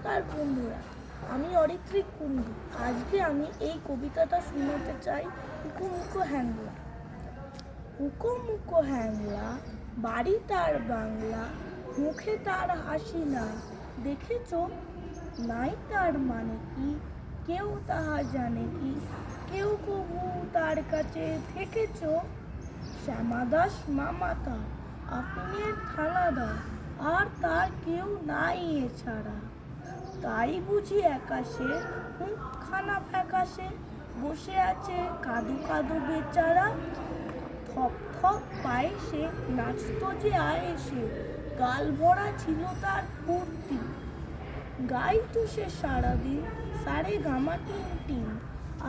নমস্কার বন্ধুরা, আমি অরিত্রিক কুণ্ডু। আজকে আমি এই কবিতাটা শোনাতে চাই। হুকো মুকো হ্যাংলা। হুকো মুকো হ্যাংলা, বাড়ি তার বাংলা, মুখে তার হাসি নাই। দেখেছ নাই তার মানে কি, কেউ তাহা জানে কি? কেউ কবু তার কাছে থেকেছ? শ্যামাদাস মামা তার, আফিনের থানাদার, আর তার কেউ নাই এছাড়া। তাই বুঝি একাশে মুখখানা ফ্যাকাশে বসে আছে কাদু কাদু বেচারা। থপ থপ পায়ে সে নাচতো যে আয়েসে, গাল ভরা ছিল তার ফুর্তি। গাইতো সে সারাদিন সারে গামা টিন টিন,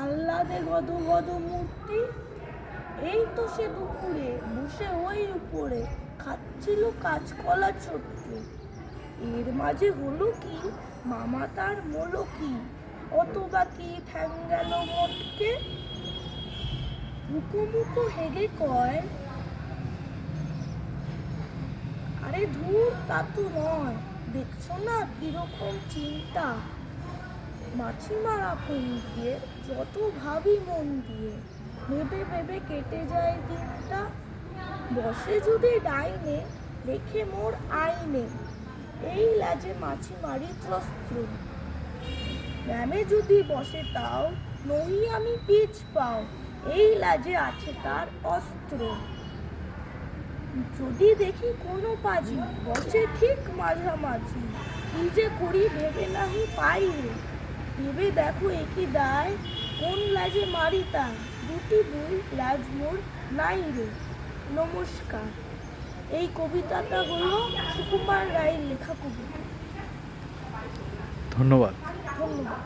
আহ্লাদে গদ গদ মূর্তি। এই তো সে দুপুরে বসে ওই উপরে খাচ্ছিল কাঁচকলা ছোট্ট। এর মাঝে হলো কি, মামা তার মলো কি, অত বাকি ঠ্যাং গেল মোটকে। মুখো মুখো হেগে কয়, আরে ধুর তা তো নয়, দেখছো না কিরকম চিন্তা। মাছি মারা ফোন দিয়ে যত ভাবি মন দিয়ে, ভেবে ভেবে কেটে যায় দিনটা। বসে যদি ডাইনে রেখে মোর আইনে, এই লাজে মাছি মারি ত্রস্ত্র। ম্যামে যদি বসে তাও নহি আমি পিছ পাও, এই লাজে আছে তার অস্ত্র। যদি দেখি কোনো পাজি বসে ঠিক মাঝামাঝি, কি যে করি ভেবে নাহি পাই রে। ভেবে দেখো একই দায়, কোন লাজে মারি তাই, দুটি বই লাজ মোর নাই রে। নমস্কার। এই কবিতাটা হলো সুকুমার রায়ের লেখা কবিতা। ধন্যবাদ। ধন্যবাদ।